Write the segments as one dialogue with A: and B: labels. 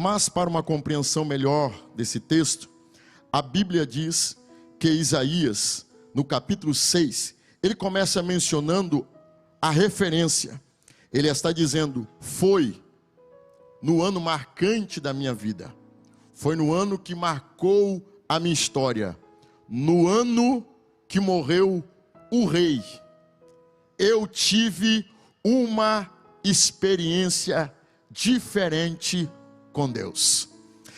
A: Mas para uma compreensão melhor desse texto, a Bíblia diz que Isaías, no capítulo 6, ele começa mencionando a referência. Ele está dizendo: foi no ano marcante da minha vida, foi no ano que marcou a minha história, no ano que morreu o rei, eu tive uma experiência diferente com Deus.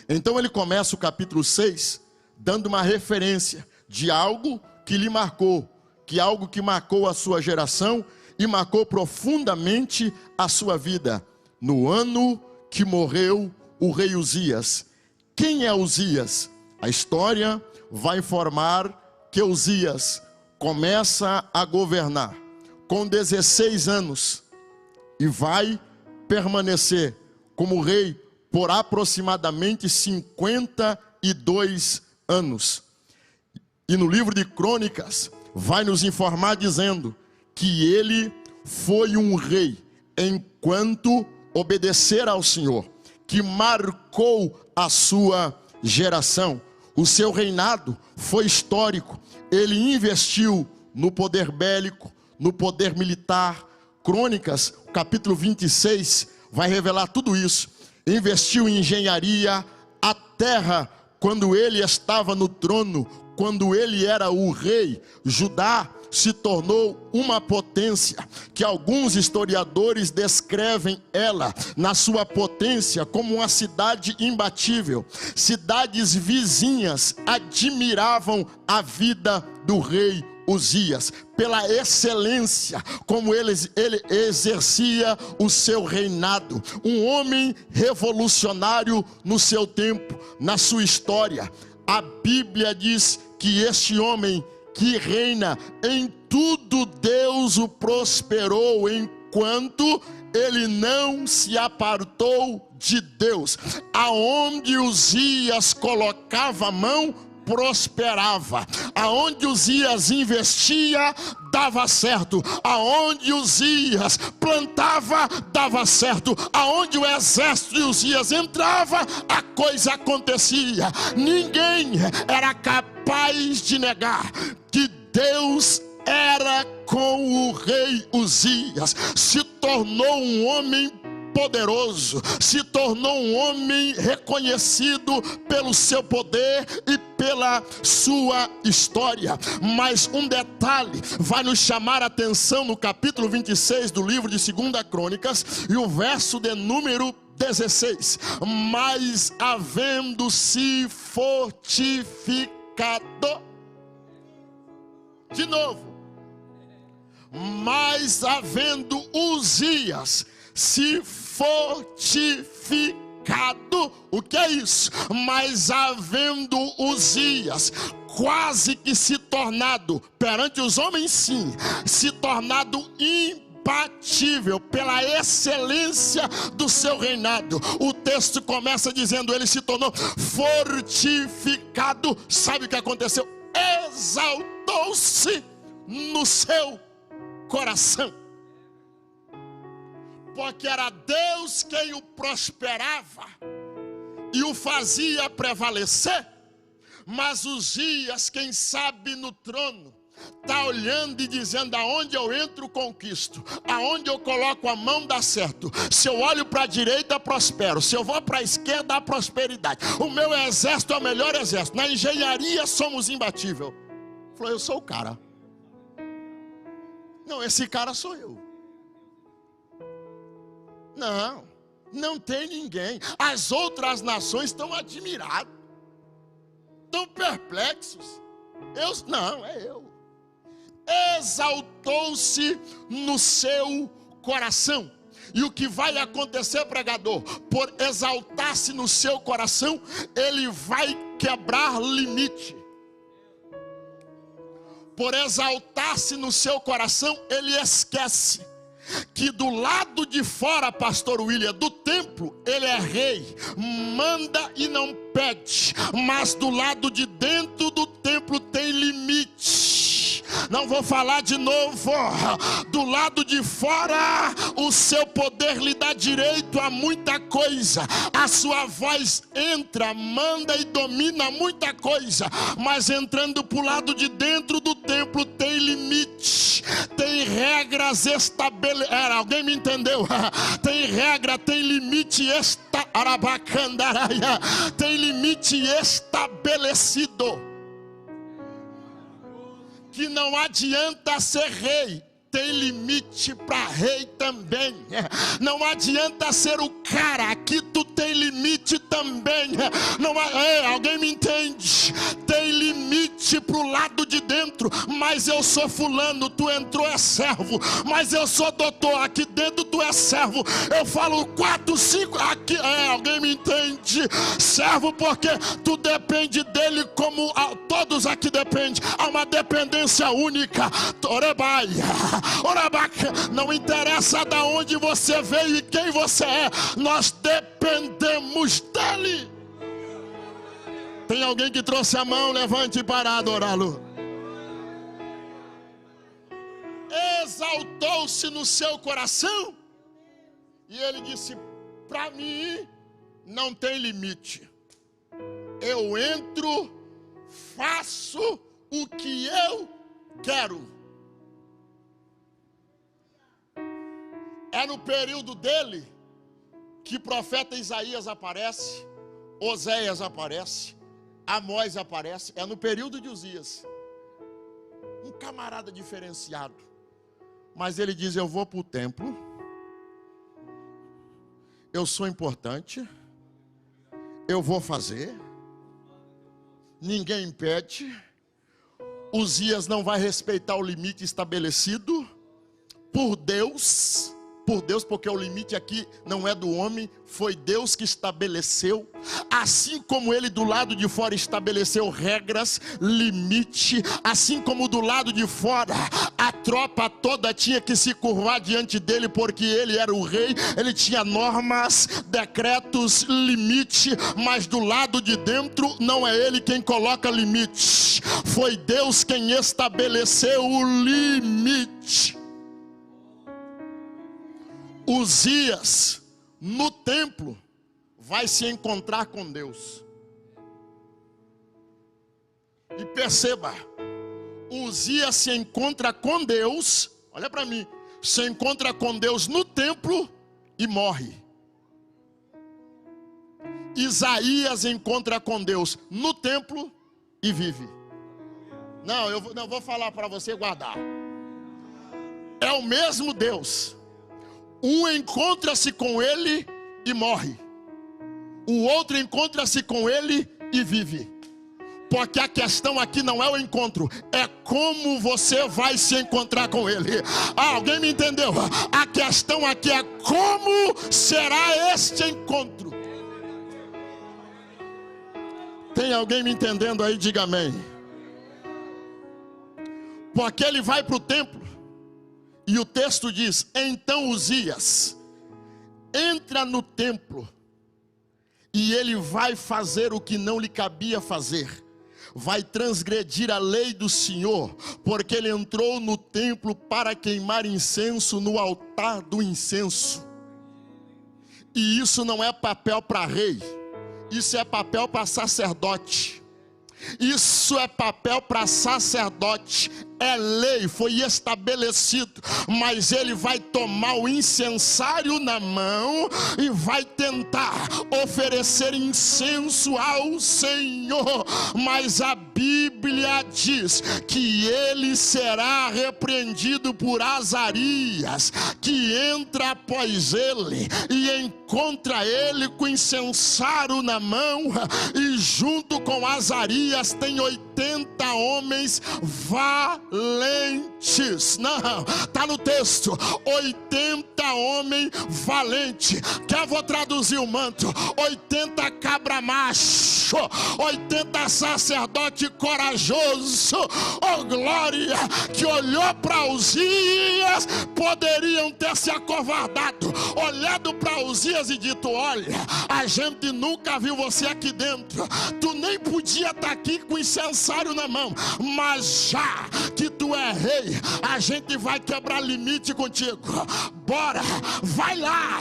A: Então ele começa o capítulo 6 dando uma referência de algo que lhe marcou, algo que marcou a sua geração e marcou profundamente a sua vida, no ano que morreu o rei Uzias. Quem é Uzias? A história vai informar que Uzias começa a governar com 16 anos e vai permanecer como rei por aproximadamente 52 anos. E no livro de Crônicas vai nos informar dizendo que ele foi um rei enquanto obedecer ao Senhor, que marcou a sua geração. O seu reinado foi histórico. Ele investiu no poder bélico, no poder militar. Crônicas, capítulo 26, vai revelar tudo isso. Investiu em engenharia. A terra, quando ele estava no trono, quando ele era o rei, Judá se tornou uma potência, que alguns historiadores descrevem ela, na sua potência, como uma cidade imbatível. Cidades vizinhas admiravam a vida do rei Uzias, pela excelência como ele exercia o seu reinado. Um homem revolucionário no seu tempo, na sua história. A Bíblia diz que este homem que reina em tudo, Deus o prosperou, enquanto ele não se apartou de Deus. Aonde Uzias colocava a mão, prosperava. Aonde Uzias investia, dava certo. Aonde Uzias plantava, dava certo. Aonde o exército de Uzias entrava, a coisa acontecia. Ninguém era capaz de negar que Deus era com o rei Uzias. Se tornou um homem poderoso, se tornou um homem reconhecido pelo seu poder e pela sua história. Mas um detalhe vai nos chamar a atenção no capítulo 26 do livro de 2 Crônicas, e o verso de número 16. Mas havendo-se fortificado, de novo, mas havendo Uzias se fortificado, o que é isso? Mas havendo Uzias quase que se tornado, perante os homens sim, se tornado imbatível pela excelência do seu reinado. O texto começa dizendo: ele se tornou fortificado. Sabe o que aconteceu? Exaltou-se no seu coração, porque era Deus quem o prosperava e o fazia prevalecer. Mas Uzias, quem sabe no trono, está olhando e dizendo: aonde eu entro, conquisto. Aonde eu coloco a mão, dá certo. Se eu olho para a direita, prospero. Se eu vou para a esquerda, há prosperidade. O meu exército é o melhor exército. Na engenharia somos imbatível. Falou: eu sou o cara. Não, esse cara sou eu. Não, não tem ninguém. As outras nações estão admiradas, estão perplexos. Não, é eu. Exaltou-se no seu coração. E o que vai acontecer, pregador? Por exaltar-se no seu coração, ele vai quebrar limite. Por exaltar-se no seu coração, ele esquece que do lado de fora, pastor William, do templo, ele é rei, manda e não pede. Mas do lado de dentro do templo tem limite. Não vou falar de novo. Do lado de fora, o seu poder lhe dá direito a muita coisa. A sua voz entra, manda e domina muita coisa. Mas entrando para o lado de dentro do templo tem limite, tem regras estabelecidas. Alguém me entendeu? Tem regra, tem limite tem limite estabelecido. Que não adianta ser rei, tem limite para rei também. Não adianta ser o cara, aqui tu tem limite também. Não, alguém me entende? Tem limite para o lado de dentro. Mas eu sou fulano, tu entrou é servo. Mas eu sou doutor, aqui dentro tu é servo. Eu falo 4, 5, aqui, alguém me entende? Servo porque tu depende dele como todos aqui dependem. Há uma dependência única. Não interessa de onde você veio e quem você é, nós dependemos dele. Tem alguém que trouxe a mão? Levante para adorá-lo. Exaltou-se no seu coração e ele disse: para mim não tem limite. Eu entro, faço o que eu quero. É no período dele que o profeta Isaías aparece, Oséias aparece, Amós aparece. É no período de Uzias. Um camarada diferenciado. Mas ele diz: eu vou para o templo, eu sou importante, eu vou fazer, ninguém impede. Uzias não vai respeitar o limite estabelecido por Deus, porque o limite aqui não é do homem, foi Deus que estabeleceu. Assim como ele do lado de fora estabeleceu regras, limite, assim como do lado de fora a tropa toda tinha que se curvar diante dele, porque ele era o rei, ele tinha normas, decretos, limite. Mas do lado de dentro não é ele quem coloca limite, foi Deus quem estabeleceu o limite. Uzias, no templo, vai se encontrar com Deus. E perceba, Uzias se encontra com Deus, olha para mim, se encontra com Deus no templo e morre. Isaías encontra com Deus no templo e vive. Não, eu vou falar para você guardar. É o mesmo Deus. Um encontra-se com ele e morre. O outro encontra-se com ele e vive. Porque a questão aqui não é o encontro, é como você vai se encontrar com ele. Alguém me entendeu? A questão aqui é como será este encontro. Tem alguém me entendendo aí? Diga amém. Porque ele vai para o templo. E o texto diz: então Uzias entra no templo e ele vai fazer o que não lhe cabia fazer. Vai transgredir a lei do Senhor, porque ele entrou no templo para queimar incenso no altar do incenso. E isso não é papel para rei, isso é papel para sacerdote. Isso é papel para sacerdote, é lei, foi estabelecido. Mas ele vai tomar o incensário na mão e vai tentar oferecer incenso ao Senhor. Mas a Bíblia diz que ele será repreendido por Azarias, que entra após ele e encontra ele com o incensário na mão, e junto com Azarias tem 80 homens valentes. Não, está no texto, 80 homens valentes. Que eu vou traduzir o manto: 80 cabra macho, 80 sacerdote corajoso, oh glória, que olhou para Uzias, poderiam ter se acovardado, olhado para Uzias e dito: olha, a gente nunca viu você aqui dentro, tu nem podia estar aqui com incensário na mão, mas já que tu tu é rei, a gente vai quebrar limite contigo. Bora, vai lá,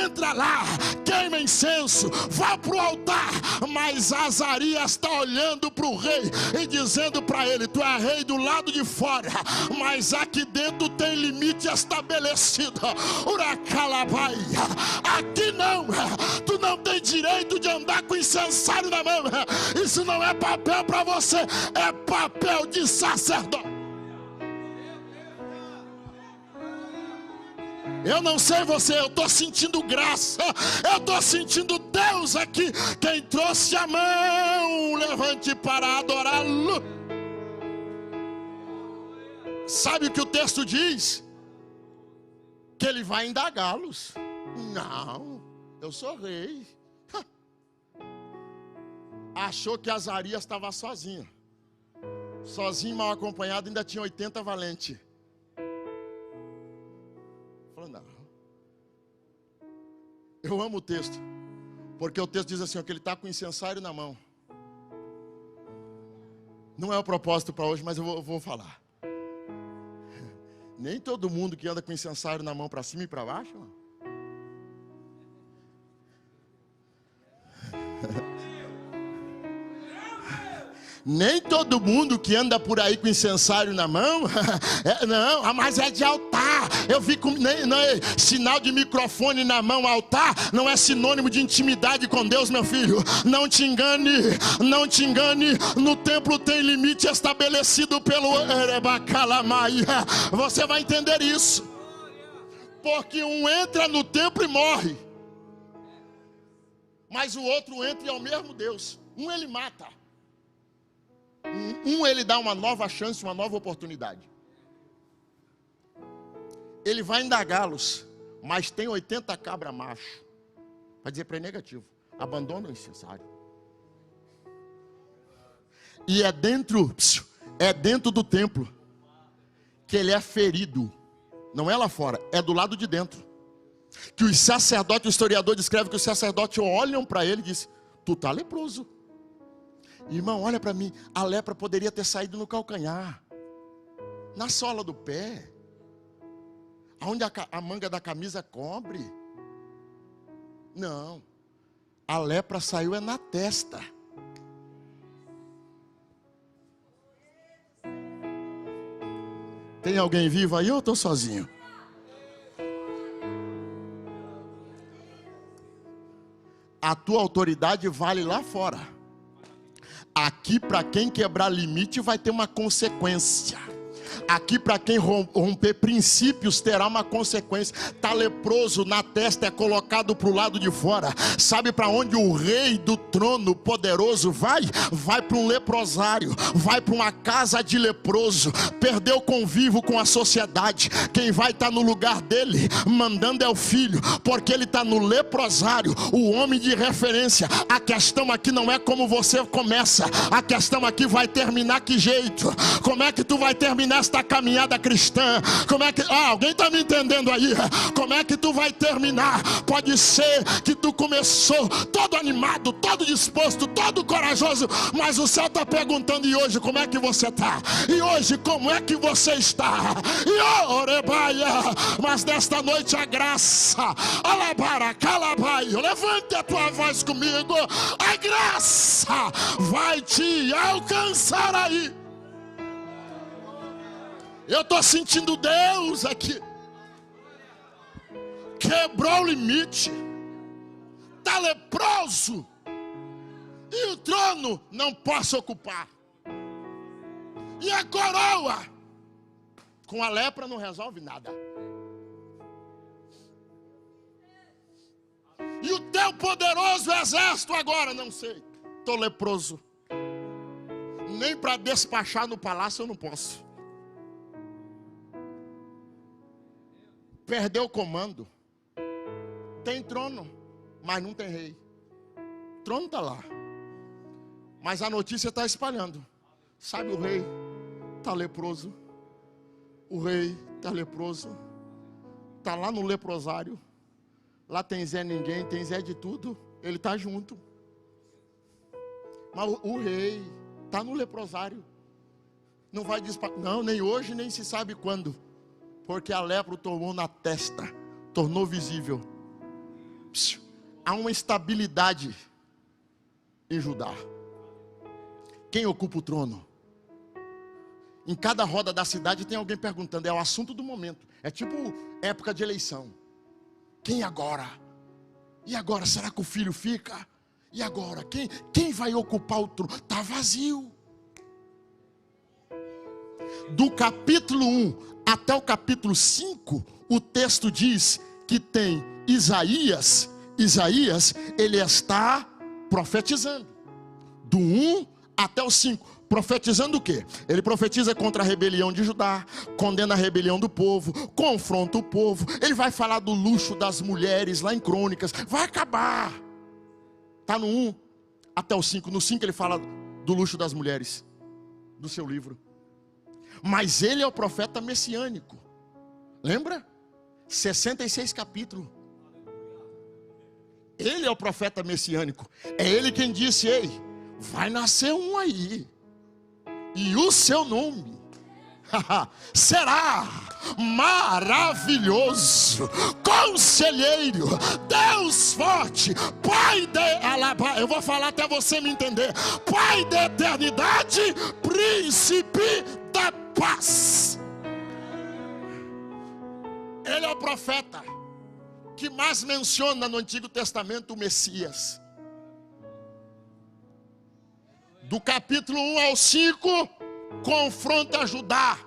A: entra lá, queima incenso, vá para o altar. Mas Azarias está olhando para o rei e dizendo para ele: tu é rei do lado de fora, mas aqui dentro tem limite estabelecido. Uracalabai, aqui não, tu não tem direito de andar com incensário na mão. Isso não é papel para você, é papel de sacerdote. Eu não sei você, eu estou sentindo graça, eu estou sentindo Deus aqui. Quem trouxe a mão, levante para adorá-lo. Sabe o que o texto diz? Que ele vai indagá-los. Não, eu sou rei. Achou que Azarias estava sozinho. Sozinho, mal acompanhado, ainda tinha 80 valentes. Falou: não. Eu amo o texto, porque o texto diz assim, ó, que ele está com o incensário na mão. Não é o propósito para hoje, mas eu vou falar. Nem todo mundo que anda com o incensário na mão para cima e para baixo, mano. Nem todo mundo que anda por aí com incensário na mão, não, mas é de altar. Eu vi com sinal de microfone na mão, altar não é sinônimo de intimidade com Deus, meu filho. Não te engane, não te engane. No templo tem limite estabelecido pelo Erebacalamai. Você vai entender isso, porque um entra no templo e morre, mas o outro entra e é o mesmo Deus. Um ele mata, ele dá uma nova chance, uma nova oportunidade. Ele vai indagá-los, mas tem 80 cabra macho. Vai dizer para ele negativo: abandona o incensário. E é dentro do templo que ele é ferido. Não é lá fora, é do lado de dentro. Que os sacerdotes, o historiador descreve que os sacerdotes olham para ele e dizem: tu está leproso. Irmão, olha para mim, a lepra poderia ter saído no calcanhar, na sola do pé, aonde a manga da camisa cobre. Não, a lepra saiu é na testa. Tem alguém vivo aí ou eu estou sozinho? A tua autoridade vale lá fora. Aqui, para quem quebrar limite, vai ter uma consequência. Aqui, para quem romper princípios, terá uma consequência. Está leproso, na testa, é colocado para o lado de fora. Sabe para onde o rei do trono poderoso vai? Vai para um leprosário, vai para uma casa de leproso. Perdeu convívio com a sociedade. Quem vai estar no lugar dele, mandando, é o filho, porque ele está no leprosário, o homem de referência. A questão aqui não é como você começa, a questão aqui vai terminar que jeito. Como é que tu vai terminar esta caminhada cristã? Como é que, alguém está me entendendo aí? Como é que tu vai terminar? Pode ser que tu começou todo animado, todo disposto, todo corajoso, mas o céu está perguntando: e hoje como é que você está? E hoje como é que você está? E orebaia, mas nesta noite a graça, alabara, calabaio, levante a tua voz comigo, a graça vai te alcançar aí. Eu estou sentindo Deus aqui. Quebrou o limite. Está leproso. E o trono não posso ocupar. E a coroa? Com a lepra não resolve nada. E o teu poderoso exército agora? Não sei. Estou leproso. Nem para despachar no palácio eu não posso. Perdeu o comando. Tem trono, mas não tem rei. O trono está lá, mas a notícia está espalhando. Sabe, o rei está leproso. O rei está leproso. Está lá no leprosário. Lá tem Zé Ninguém, tem Zé de tudo. Ele está junto. Mas o rei está no leprosário. Não vai não, nem hoje, nem se sabe quando. Porque a lepra o tomou na testa, tornou visível. Há uma instabilidade em Judá. Quem ocupa o trono? Em cada roda da cidade tem alguém perguntando. É o assunto do momento. É tipo época de eleição. Quem agora? E agora? Será que o filho fica? E agora? Quem vai ocupar o trono? Está vazio. Do capítulo 1 até o capítulo 5, o texto diz que tem Isaías, ele está profetizando. Do 1 até o 5. Profetizando o quê? Ele profetiza contra a rebelião de Judá, condena a rebelião do povo, confronta o povo. Ele vai falar do luxo das mulheres lá em Crônicas. Vai acabar. Está no 1 até o 5. No 5 ele fala do luxo das mulheres, do seu livro. Mas ele é o profeta messiânico. Lembra? 66 capítulos. Ele é o profeta messiânico. É ele quem disse: ei, vai nascer um aí. E o seu nome será maravilhoso, conselheiro, Deus forte, Pai de Alabá. Eu vou falar até você me entender. Pai da eternidade, príncipe da paz. Ele é o profeta que mais menciona no Antigo Testamento o Messias. Do capítulo 1 ao 5, confronta Judá,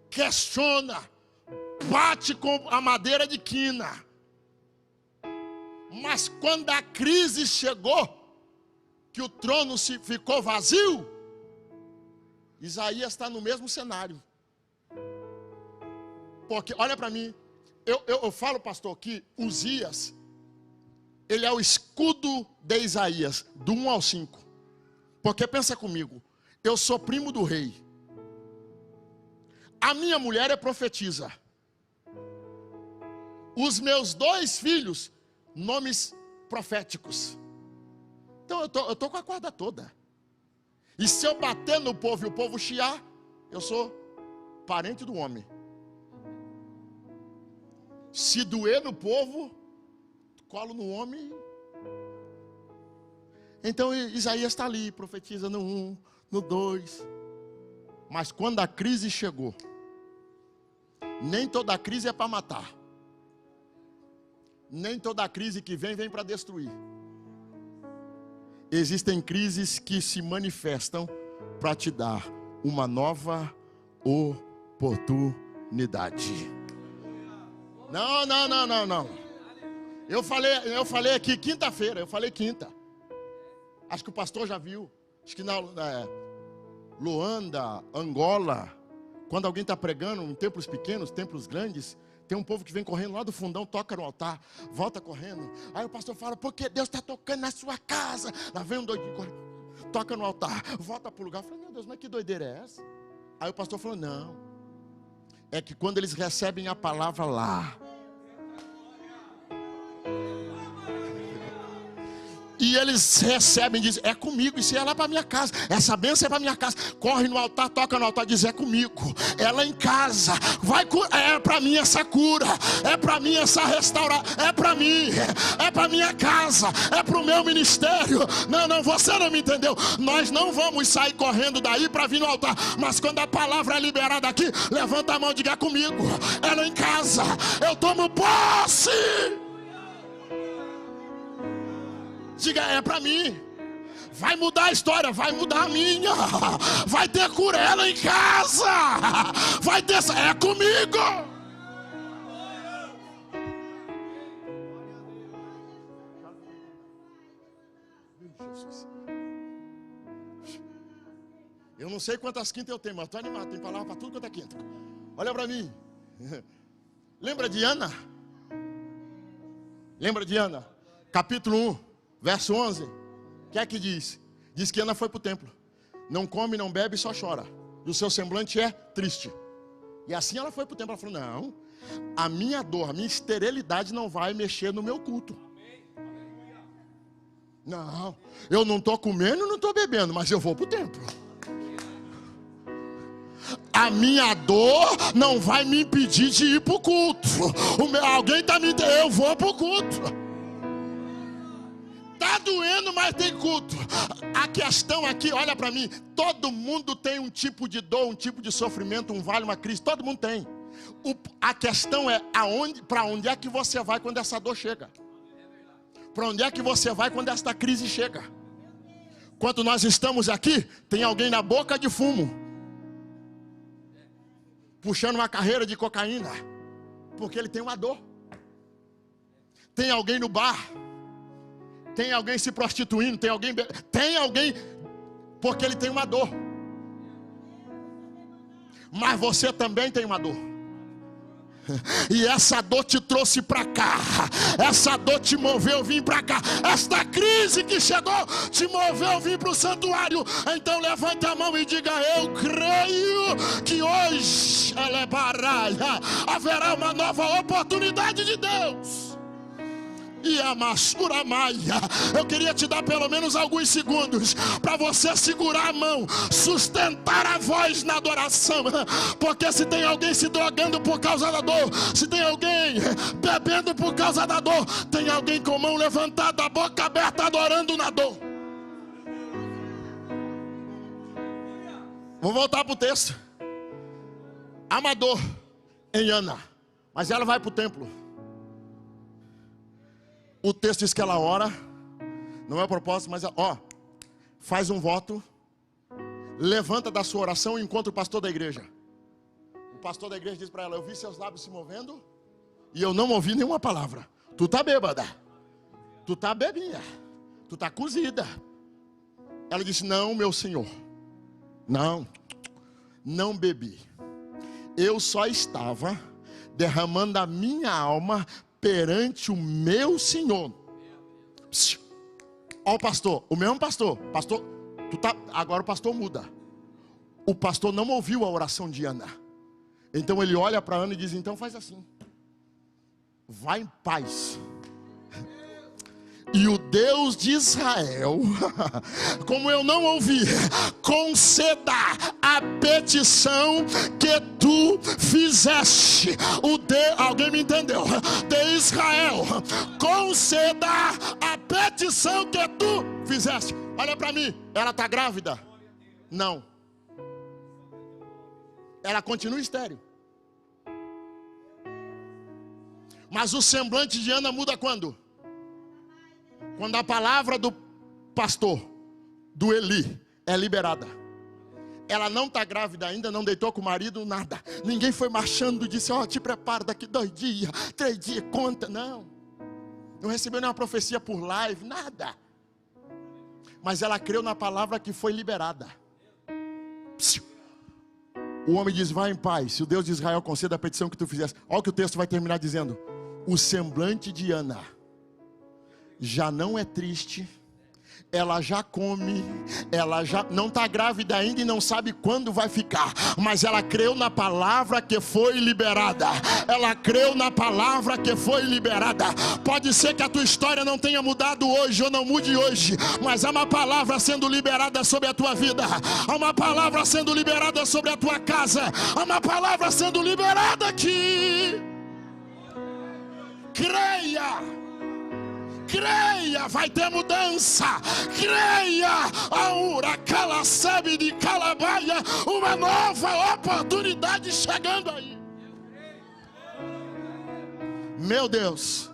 A: questiona, bate com a madeira de quina. Mas quando a crise chegou, que o trono ficou vazio, Isaías está no mesmo cenário. Porque, olha para mim, eu falo, pastor, que Uzias, ele é o escudo de Isaías, do 1 ao 5. Porque pensa comigo, eu sou primo do rei. A minha mulher é profetisa. Os meus 2 filhos, nomes proféticos. Então eu tô com a corda toda. E se eu bater no povo e o povo chiar, eu sou parente do homem. Se doer no povo, colo no homem. Então Isaías está ali, profetiza no 1, no 2. Mas quando a crise chegou, nem toda crise é para matar. Nem toda crise que vem para destruir. Existem crises que se manifestam para te dar uma nova oportunidade. Não. Eu falei aqui quinta-feira, quinta. Acho que o pastor já viu. Acho que na Luanda, Angola, quando alguém está pregando em templos pequenos, templos grandes, tem um povo que vem correndo lá do fundão, toca no altar, volta correndo. Aí o pastor fala: porque Deus está tocando na sua casa. Lá vem um doidinho correndo, toca no altar, volta para o lugar. Eu falei: meu Deus, mas que doideira é essa? Aí o pastor falou: não, é que quando eles recebem a palavra lá, e eles recebem, dizem: é comigo, isso é lá para minha casa, essa bênção é para minha casa. Corre no altar, toca no altar, diz: é comigo, é lá em casa, é para mim essa cura, é para mim essa restauração, é para mim, é para minha casa, é para o meu ministério. Não, você não me entendeu. Nós não vamos sair correndo daí para vir no altar, mas quando a palavra é liberada aqui, levanta a mão e diga: é comigo, é lá em casa, eu tomo posse. Diga: é para mim. Vai mudar a história, vai mudar a minha. Vai ter cura ela em casa. Vai ter, é comigo. Eu não sei quantas quintas eu tenho, mas estou animado, tem palavra para tudo quanto é quinta. Olha para mim. Lembra de Ana? Capítulo 1. Verso 11, o que é que diz? Diz que Ana foi para o templo. Não come, não bebe, só chora. E o seu semblante é triste. E assim ela foi para o templo. Ela falou: não, a minha dor, a minha esterilidade não vai mexer no meu culto. Não, eu não estou comendo, não estou bebendo, mas eu vou para o templo. A minha dor não vai me impedir de ir para o culto. Alguém está me entendendo? Eu vou para o culto. Está doendo, mas tem culto. A questão aqui, olha para mim. Todo mundo tem um tipo de dor, um tipo de sofrimento, um vale, uma crise. Todo mundo tem. A questão é para onde é que você vai quando essa dor chega? Para onde é que você vai quando esta crise chega? Quando nós estamos aqui, tem alguém na boca de fumo, puxando uma carreira de cocaína, porque ele tem uma dor. Tem alguém no bar, tem alguém se prostituindo, tem alguém porque ele tem uma dor. Mas você também tem uma dor. E essa dor te trouxe para cá. Essa dor te moveu vir para cá. Esta crise que chegou te moveu vir para o santuário. Então levante a mão e diga: eu creio que hoje haverá uma nova oportunidade de Deus. E a Masura Maia, eu queria te dar pelo menos alguns segundos para você segurar a mão, sustentar a voz na adoração. Porque se tem alguém se drogando por causa da dor, se tem alguém bebendo por causa da dor, tem alguém com a mão levantada, a boca aberta, adorando na dor. Vou voltar para o texto. Há uma dor em Ana, mas ela vai para o templo. O texto diz que ela ora, não é o propósito, mas faz um voto, levanta da sua oração e encontra o pastor da igreja. O pastor da igreja diz para ela: eu vi seus lábios se movendo e eu não ouvi nenhuma palavra. Tu tá bêbada, tu tá bebinha, tu tá cozida. Ela disse: não, meu senhor, não bebi. Eu só estava derramando a minha alma perante o meu Senhor. Ó o pastor, o mesmo pastor, agora o pastor muda. O pastor não ouviu a oração de Ana. Então ele olha para Ana e diz: então faz assim, vai em paz. E o Deus de Israel, como eu não ouvi, conceda a petição que tu fizeste. Alguém me entendeu? De Israel, conceda a petição que tu fizeste. Olha para mim, ela está grávida? Não. Ela continua estéril. Mas o semblante de Ana muda quando? Quando a palavra do pastor, do Eli, é liberada. Ela não está grávida ainda, não deitou com o marido, nada. Ninguém foi marchando e disse: te prepara, daqui 2 dias, 3 dias, conta. Não recebeu nenhuma profecia por live, nada. Mas ela creu na palavra que foi liberada. O homem diz: vai em paz, se o Deus de Israel conceda a petição que tu fizeste. Olha o que o texto vai terminar dizendo: o semblante de Ana já não é triste, ela já come, ela já não está grávida ainda e não sabe quando vai ficar, mas ela creu na palavra que foi liberada. Ela creu na palavra que foi liberada. Pode ser que a tua história não tenha mudado hoje ou não mude hoje, mas há uma palavra sendo liberada sobre a tua vida, há uma palavra sendo liberada sobre a tua casa, há uma palavra sendo liberada aqui. Creia, vai ter mudança. Creia, aura, calasabe de calabaia, uma nova oportunidade chegando aí. Meu Deus,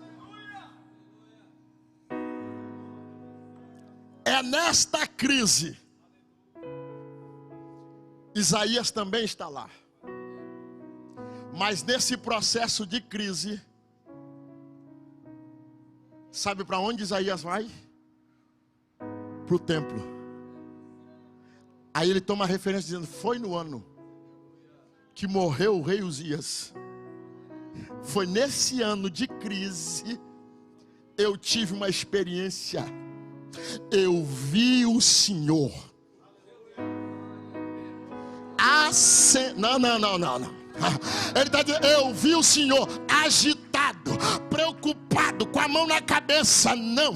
A: é nesta crise. Isaías também está lá, mas nesse processo de crise, sabe para onde Isaías vai? Para o templo. Aí ele toma referência dizendo: foi no ano que morreu o rei Uzias. Foi nesse ano de crise eu tive uma experiência. Eu vi o Senhor. Não. Ele está dizendo: eu vi o Senhor agitado, preocupado, com a mão na cabeça. Não,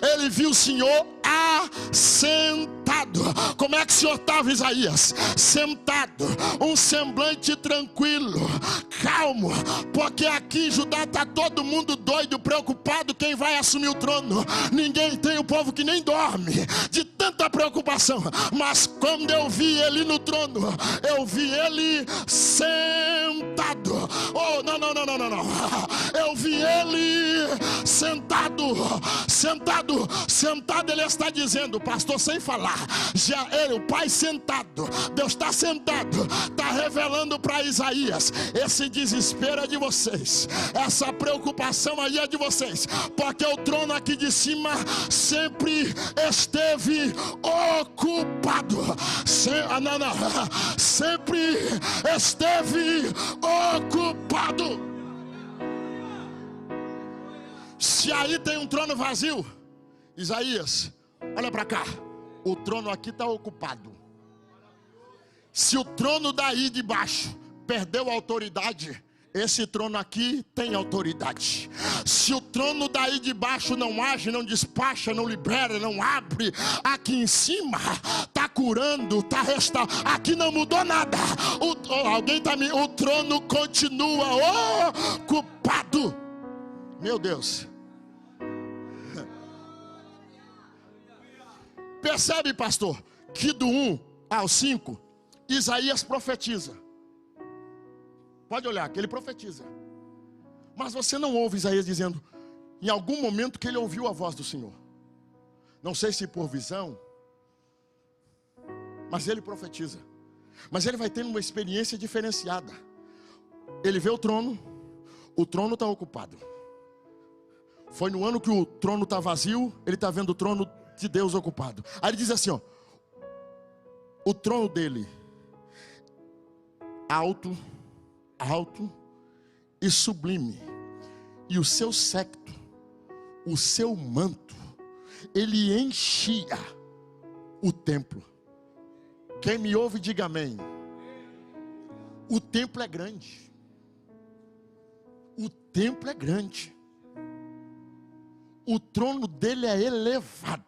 A: ele viu o Senhor assentado. Como é que o Senhor estava, Isaías? Sentado, um semblante tranquilo, calmo, porque aqui em Judá está todo mundo doido, preocupado quem vai assumir o trono. Ninguém tem, o povo que nem dorme de tanta preocupação. Mas quando eu vi ele no trono, eu vi ele sentado. Oh, não. Eu vi ele sentado. Ele está dizendo, pastor, sem falar, já ele, o Pai sentado, Deus está sentado, está revelando para Isaías, esse desespero é de vocês, essa preocupação aí é de vocês, porque o trono aqui de cima sempre esteve ocupado. Sempre esteve ocupado. Se aí tem um trono vazio, Isaías, olha para cá, o trono aqui está ocupado. Se o trono daí de baixo perdeu a autoridade, esse trono aqui tem autoridade. Se o trono daí de baixo não age, não despacha, não libera, não abre, aqui em cima está curando, está restaurando. Aqui não mudou nada. O trono continua ocupado. Meu Deus. Percebe, pastor, que do 1 ao 5, Isaías profetiza. Pode olhar, que ele profetiza. Mas você não ouve Isaías dizendo, em algum momento, que ele ouviu a voz do Senhor. Não sei se por visão, mas ele profetiza. Mas ele vai tendo uma experiência diferenciada. Ele vê o trono está ocupado. Foi no ano que o trono está vazio, ele está vendo o trono de Deus ocupado. Aí ele diz assim, ó, o trono dele, alto e sublime, e o seu séquito, o seu manto, ele enchia o templo. Quem me ouve, diga amém. O templo é grande. O templo é grande. O trono dele é elevado.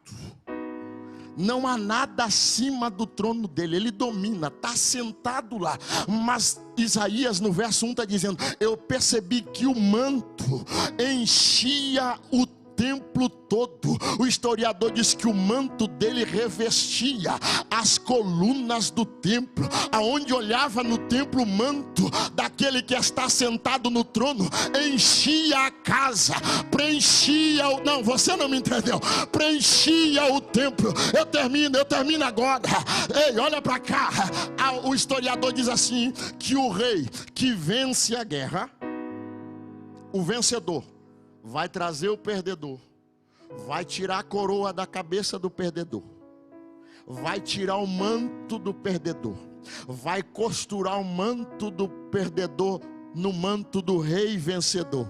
A: Não há nada acima do trono dele. Ele domina, está sentado lá. Mas Isaías no verso 1 está dizendo, eu percebi que o manto enchia o templo todo. O historiador diz que o manto dele revestia as colunas do templo. Aonde olhava no templo, o manto daquele que está sentado no trono enchia a casa, preenchia o... Não, você não me entendeu. Preenchia o templo. Eu termino agora. Ei, olha para cá. O historiador diz assim, que o rei que vence a guerra, o vencedor vai trazer o perdedor, vai tirar a coroa da cabeça do perdedor, vai tirar o manto do perdedor, vai costurar o manto do perdedor no manto do rei vencedor.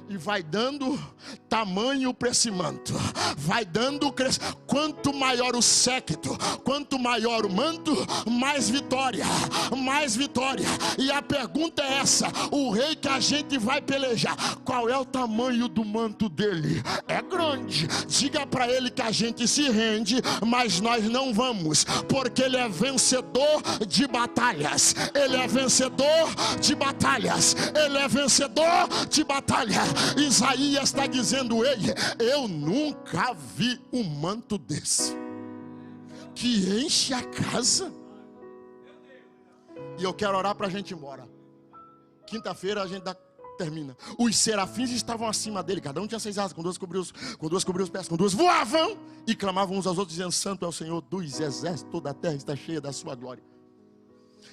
A: E vai dando tamanho para esse manto, vai dando crescimento. Quanto maior o séquito, quanto maior o manto, mais vitória, mais vitória. E a pergunta é essa: o rei que a gente vai pelejar, qual é o tamanho do manto dele? É grande. Diga para ele que a gente se rende, mas nós não vamos, porque ele é vencedor de batalhas. Ele é vencedor de batalhas. Ele é vencedor de batalha. Isaías está dizendo, ei, eu nunca vi um manto desse que enche a casa. E eu quero orar para a gente ir embora. Quinta-feira a gente termina. Os serafins estavam acima dele, cada um tinha 6 asas, com duas cobriu os pés, com duas voavam e clamavam uns aos outros, dizendo, santo é o Senhor dos exércitos, toda a terra está cheia da sua glória.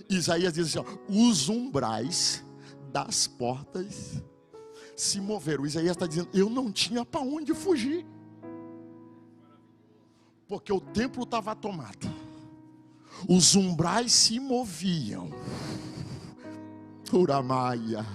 A: Isaías diz assim, ó, os umbrais das portas se moveram. Isaías está dizendo, eu não tinha para onde fugir, porque o templo estava tomado, os umbrais se moviam. Uramaia.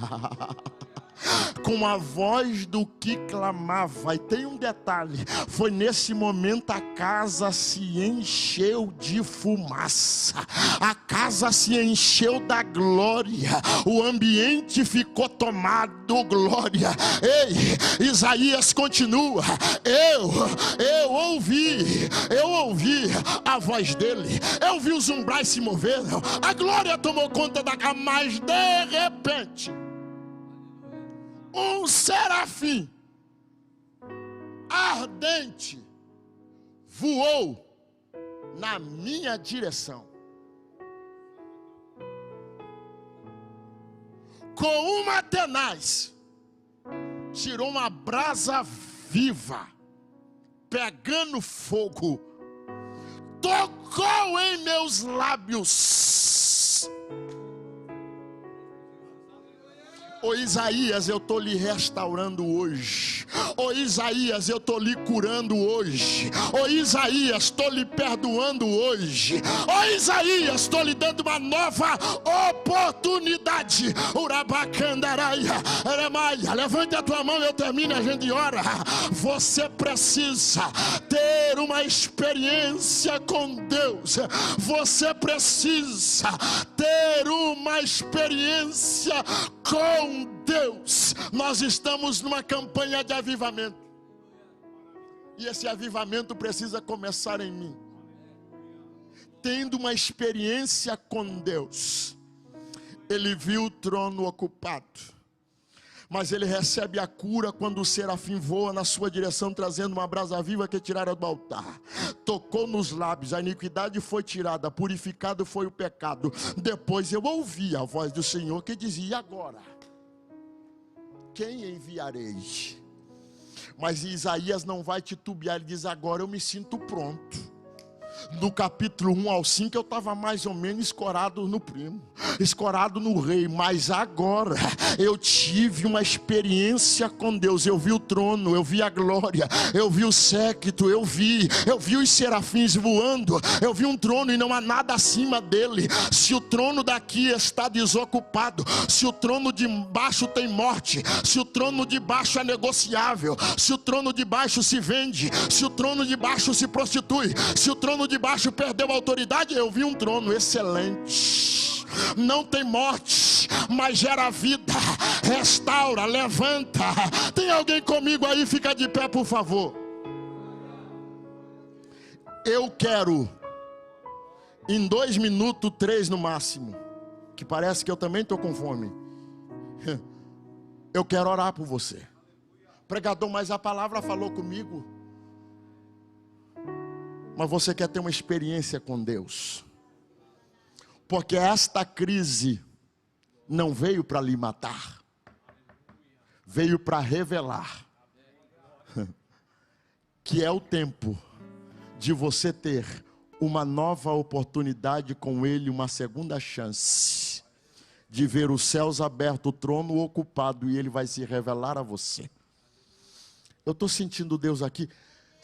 A: com a voz do que clamava. E tem um detalhe: foi nesse momento a casa se encheu de fumaça, a casa se encheu da glória, o ambiente ficou tomado glória. Ei, Isaías continua: eu ouvi a voz dele, eu vi os umbrais se movendo, a glória tomou conta da casa. Mas de repente um serafim ardente voou na minha direção, com uma tenaz tirou uma brasa viva, pegando fogo, tocou em meus lábios. Ô Isaías, eu estou lhe restaurando hoje. Ô Isaías, eu estou lhe curando hoje. Ô Isaías, estou lhe perdoando hoje. Ô Isaías, estou lhe dando uma nova oportunidade. Urabacandaraia, Eremaia, levante a tua mão, eu termino, a gente ora. Você precisa ter uma experiência com Deus. Você precisa ter uma experiência com Deus. Nós estamos numa campanha de avivamento, e esse avivamento precisa começar em mim, tendo uma experiência com Deus. Ele viu o trono ocupado, mas ele recebe a cura quando o serafim voa na sua direção, trazendo uma brasa viva que tiraram do altar. Tocou nos lábios, a iniquidade foi tirada, purificado foi o pecado. Depois eu ouvi a voz do Senhor que dizia: e agora? Quem enviarei? Mas Isaías não vai titubear, ele diz: agora eu me sinto pronto. Do capítulo 1 ao 5 eu estava mais ou menos escorado no primo, escorado no rei, mas agora eu tive uma experiência com Deus. Eu vi o trono, eu vi a glória, eu vi o séquito, eu vi os serafins voando, eu vi um trono e não há nada acima dele. Se o trono daqui está desocupado, se o trono de baixo tem morte, se o trono de baixo é negociável, se o trono de baixo se vende, se o trono de baixo se prostitui, se o trono de baixo perdeu a autoridade, eu vi um trono excelente. Não tem morte, mas gera vida, restaura, levanta. Tem alguém comigo aí? Fica de pé, por favor. Eu quero, em 2 minutos, 3 no máximo, que parece que eu também estou com fome, eu quero orar por você. Pregador, mas a palavra falou comigo. Mas você quer ter uma experiência com Deus, porque esta crise não veio para lhe matar, veio para revelar que é o tempo de você ter uma nova oportunidade com Ele, uma segunda chance de ver os céus abertos, o trono ocupado, e Ele vai se revelar a você. Eu estou sentindo Deus aqui.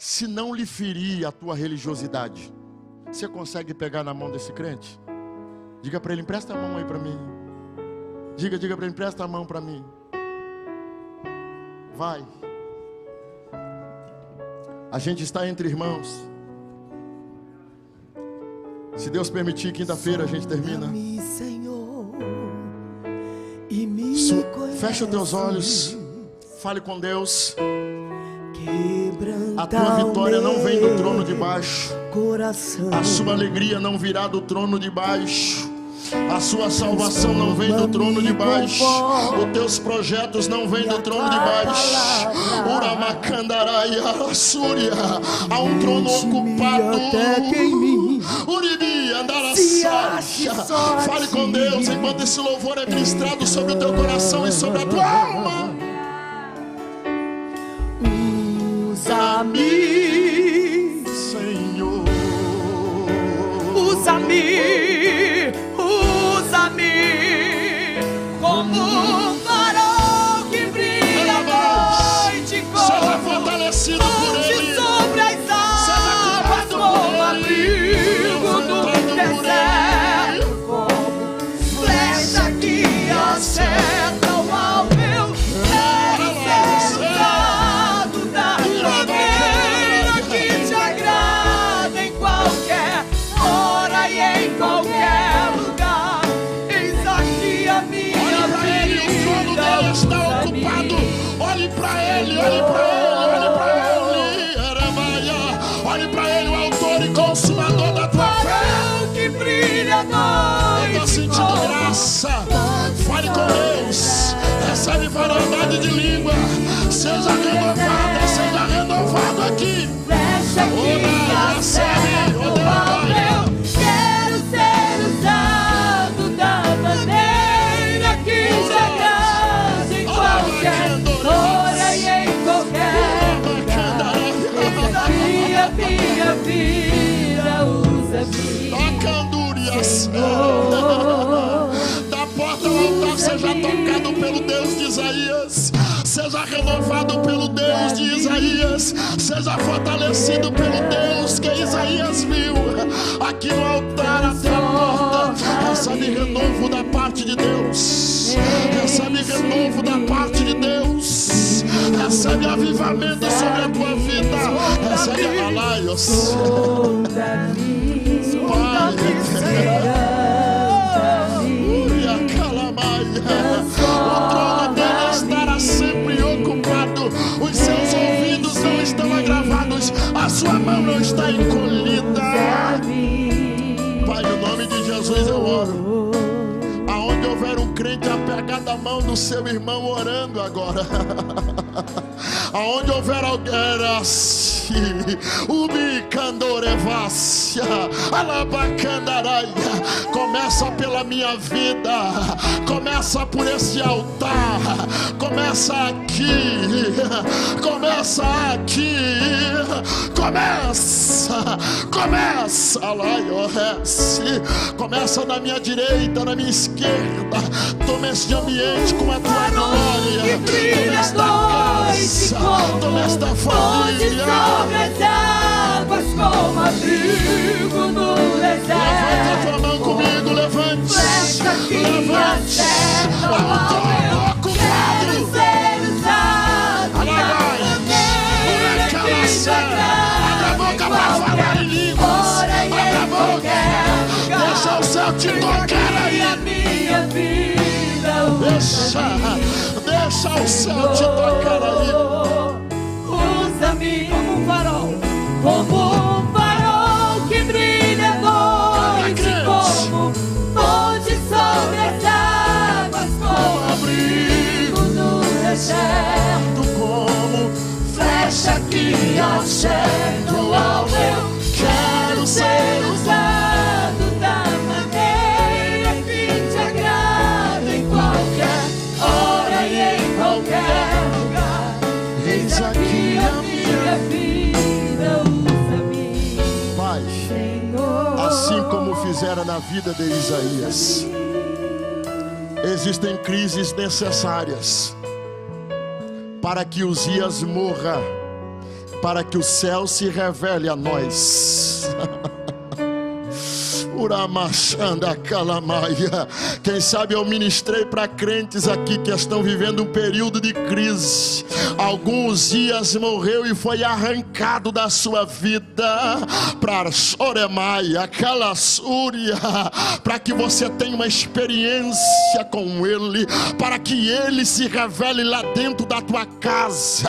A: Se não lhe ferir a tua religiosidade, você consegue pegar na mão desse crente? Diga para ele: empresta a mão aí para mim. Diga para ele: empresta a mão para mim. Vai. A gente está entre irmãos. Se Deus permitir, quinta-feira a gente termina. Fecha os teus olhos. Fale com Deus. A tua vitória não vem do trono de baixo. A sua alegria não virá do trono de baixo. A sua salvação não vem do trono de baixo. Os teus projetos não vêm do trono de baixo. Uramacandaraia, Súria. Há um trono ocupado. Uribi, Andaraçária. Fale com Deus enquanto esse louvor é ministrado sobre o teu coração e sobre a tua alma. Usa-me, Senhor.
B: Usa-me, usa-me como um farol que brilha à noite,
A: seja fortalecido por Ele,
B: sobre as águas, como abrigo do deserto, como flecha que acertam ao meu
A: consumador da tua fé.
B: farol que brilha à
A: Eu tô
B: noite.
A: sentindo graça. Fale com Deus. Recebe variedade de língua. Seja renovada, seja renovado aqui.
B: Flecha que acerta o alvo. Quero ser usado da maneira que te agrade em qualquer hora e em qualquer lugar. Desafia minha vida, usa-me.
A: Acandúrias. Da porta ao altar seja tocado pelo Deus de Isaías. Seja renovado pelo Deus de Isaías. Seja fortalecido pelo Deus que Isaías viu. Aqui no altar até a porta. Recebe renovo da parte de Deus. Recebe renovo da parte de Deus. Recebe avivamento sobre a tua vida. Recebe alaios. Pai, o trono dele estará sempre ocupado. Os seus ouvidos não estão agravados. A sua mão não está encolhida. Pai, no nome de Jesus eu oro. Aonde houver um crente apegado à mão do seu irmão orando agora. Aonde houver alguém assim, ubicandorevácia, alabacandaraia, começa pela minha vida, começa por esse altar, começa aqui, começa aqui, começa, começa na minha direita, na minha esquerda, toma este ambiente com a tua glória, toma esta casa, toma esta família.
B: Sobre as águas como abrigo no deserto.
A: Levanta a tua mão comigo, levante.
B: Flecha que acerta o alvo. Quero ser usado da maneira que te agrade.
A: Abra a boca para falar em línguas. Abra a boca. Deixa o céu te tocar aí.
B: A minha vida,
A: Deixa o céu te tocar aí.
B: usa-me como um farol que brilha à noite, como ponte sobre as águas, como abrigo no deserto,
A: Como
B: flecha que acerta o alvo. Eu quero ser usado da maneira que te agrada em qualquer hora e em qualquer lugar.
A: eis aqui
B: A minha vida, usa-me,
A: Pai,
B: Senhor.
A: assim como fizeram na vida de Isaías. Existem crises necessárias para que Uzias morra, para que o céu se revele a nós. Uramachanda Calamaia. Quem sabe eu ministrei para crentes aqui que estão vivendo um período de crise. Alguns dias morreu e foi arrancado da sua vida para Soremaia, Calassúria, para que você tenha uma experiência com Ele, para que Ele se revele lá dentro da tua casa,